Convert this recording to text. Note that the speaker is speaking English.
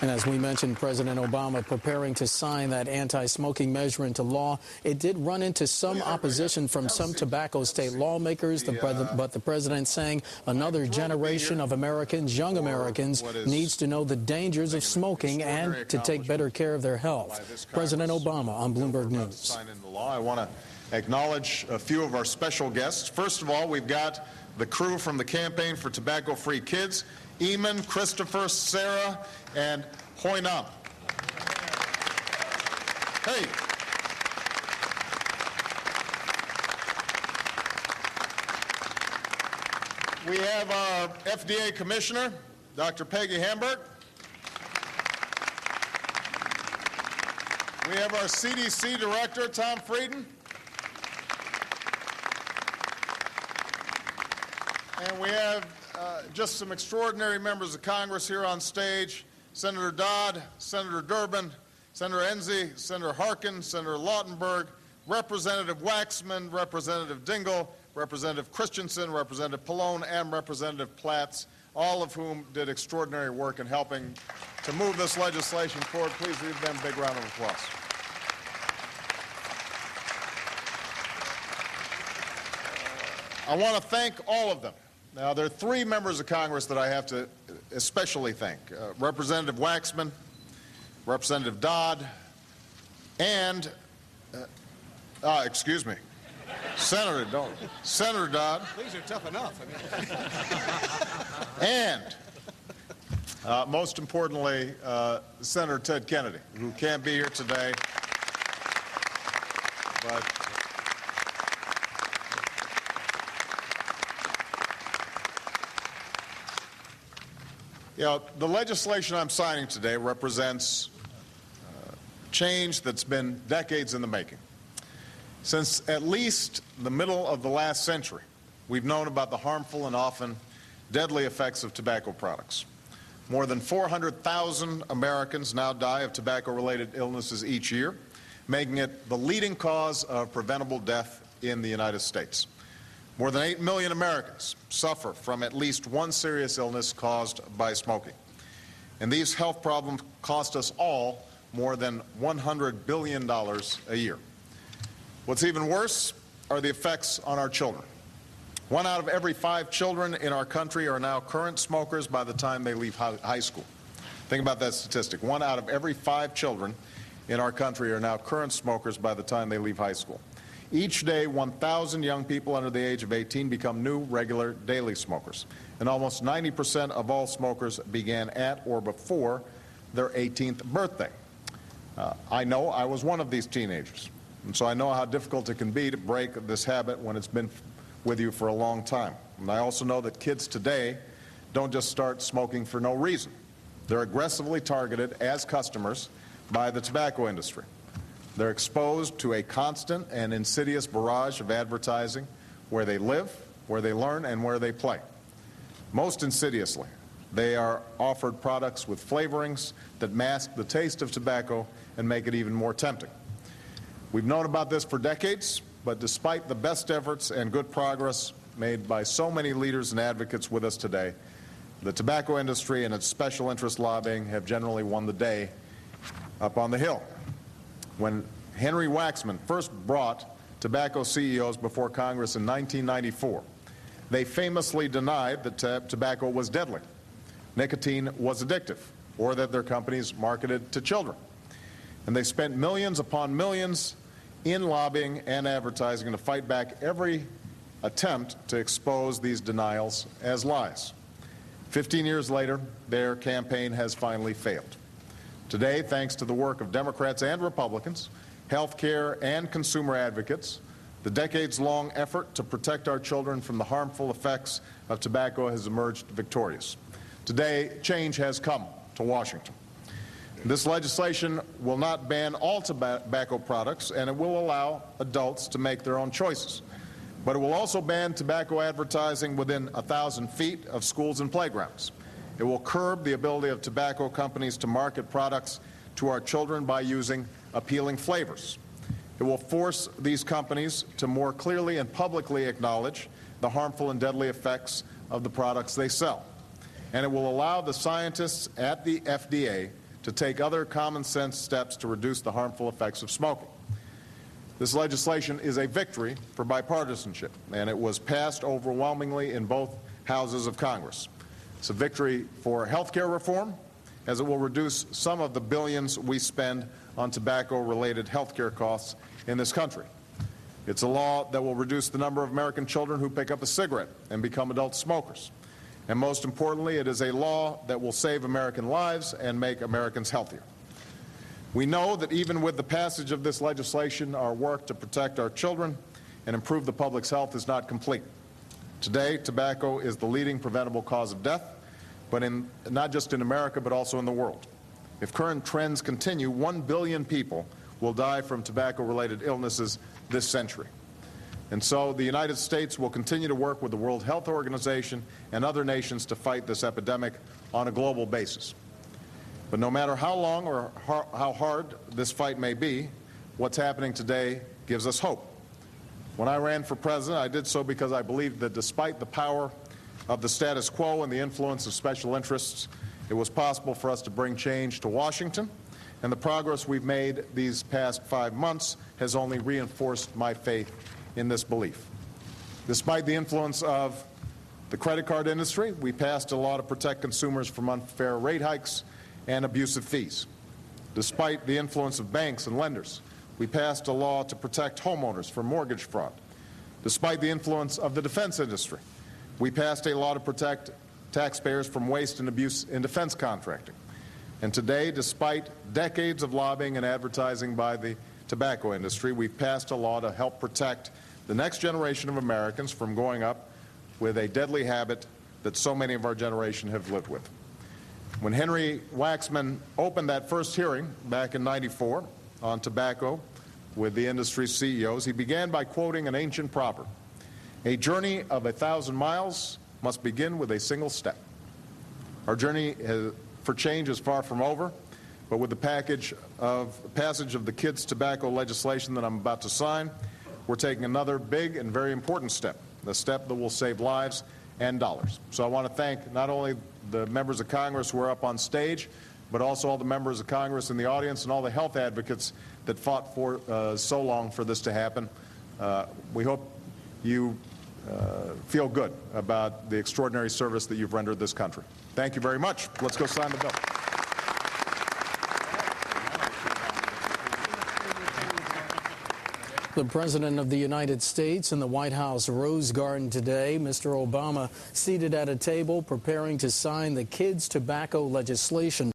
And as we mentioned, President Obama preparing to sign that anti-smoking measure into law. It did run into some opposition from some tobacco state lawmakers, but the president saying another generation of Americans, young Americans, needs to know the dangers of smoking and to take better care of their health. President Obama on Bloomberg News. I want to acknowledge a few of our special guests. First of all, we've got the crew from the Campaign for Tobacco-Free Kids, Eamon, Christopher, Sarah, and Hoynam. Hey. We have our FDA Commissioner, Dr. Peggy Hamburg. We have our CDC Director, Tom Frieden. And we have just some extraordinary members of Congress here on stage: Senator Dodd, Senator Durbin, Senator Enzi, Senator Harkin, Senator Lautenberg, Representative Waxman, Representative Dingell, Representative Christensen, Representative Pallone, and Representative Platts, all of whom did extraordinary work in helping to move this legislation forward. Please give them a big round of applause. I want to thank all of them. Now, there are three members of Congress that I have to especially thank: Representative Waxman, Representative Dodd, and Senator Dodd. These are tough enough. And most importantly, Senator Ted Kennedy, who can't be here today, but the legislation I'm signing today represents change that's been decades in the making. Since at least the middle of the last century, we've known about the harmful and often deadly effects of tobacco products. More than 400,000 Americans now die of tobacco-related illnesses each year, making it the leading cause of preventable death in the United States. More than 8 million Americans suffer from at least one serious illness caused by smoking. And these health problems cost us all more than $100 billion a year. What's even worse are the effects on our children. 1 out of every 5 children in our country are now current smokers by the time they leave high school. Think about that statistic. 1 out of every 5 children in our country are now current smokers by the time they leave high school. Each day, 1,000 young people under the age of 18 become new, regular, daily smokers. And almost 90% of all smokers began at or before their 18th birthday. I know I was one of these teenagers. And so I know how difficult it can be to break this habit when it's been with you for a long time. And I also know that kids today don't just start smoking for no reason. They're aggressively targeted as customers by the tobacco industry. They're exposed to a constant and insidious barrage of advertising where they live, where they learn, and where they play. Most insidiously, they are offered products with flavorings that mask the taste of tobacco and make it even more tempting. We've known about this for decades, but despite the best efforts and good progress made by so many leaders and advocates with us today, the tobacco industry and its special interest lobbying have generally won the day up on the Hill. When Henry Waxman first brought tobacco CEOs before Congress in 1994, they famously denied that tobacco was deadly, nicotine was addictive, or that their companies marketed to children. And they spent millions upon millions in lobbying and advertising to fight back every attempt to expose these denials as lies. 15 years later, their campaign has finally failed. Today, thanks to the work of Democrats and Republicans, healthcare and consumer advocates, the decades-long effort to protect our children from the harmful effects of tobacco has emerged victorious. Today, change has come to Washington. This legislation will not ban all tobacco products, and it will allow adults to make their own choices. But it will also ban tobacco advertising within 1,000 feet of schools and playgrounds. It will curb the ability of tobacco companies to market products to our children by using appealing flavors. It will force these companies to more clearly and publicly acknowledge the harmful and deadly effects of the products they sell. And it will allow the scientists at the FDA to take other common sense steps to reduce the harmful effects of smoking. This legislation is a victory for bipartisanship, and it was passed overwhelmingly in both houses of Congress. It's a victory for health care reform, as it will reduce some of the billions we spend on tobacco-related health care costs in this country. It's a law that will reduce the number of American children who pick up a cigarette and become adult smokers. And most importantly, it is a law that will save American lives and make Americans healthier. We know that even with the passage of this legislation, our work to protect our children and improve the public's health is not complete. Today, tobacco is the leading preventable cause of death, but not just in America, but also in the world. If current trends continue, 1 billion people will die from tobacco-related illnesses this century. And so the United States will continue to work with the World Health Organization and other nations to fight this epidemic on a global basis. But no matter how long or how hard this fight may be, what's happening today gives us hope. When I ran for president, I did so because I believed that despite the power of the status quo and the influence of special interests, it was possible for us to bring change to Washington, and the progress we've made these past 5 months has only reinforced my faith in this belief. Despite the influence of the credit card industry, we passed a law to protect consumers from unfair rate hikes and abusive fees. Despite the influence of banks and lenders, we passed a law to protect homeowners from mortgage fraud. Despite the influence of the defense industry, we passed a law to protect taxpayers from waste and abuse in defense contracting. And today, despite decades of lobbying and advertising by the tobacco industry, we've passed a law to help protect the next generation of Americans from growing up with a deadly habit that so many of our generation have lived with. When Henry Waxman opened that first hearing back in '94 on tobacco with the industry's CEOs, he began by quoting an ancient proverb: "A journey of 1,000 miles must begin with a single step." Our journey for change is far from over, but with the passage of the kids' tobacco legislation that I'm about to sign, we're taking another big and very important step, a step that will save lives and dollars. So I want to thank not only the members of Congress who are up on stage, but also all the members of Congress in the audience and all the health advocates that fought for so long for this to happen. We hope you feel good about the extraordinary service that you've rendered this country. Thank you very much. Let's go sign the bill. The President of the United States in the White House Rose Garden today. Mr. Obama seated at a table preparing to sign the kids' tobacco legislation.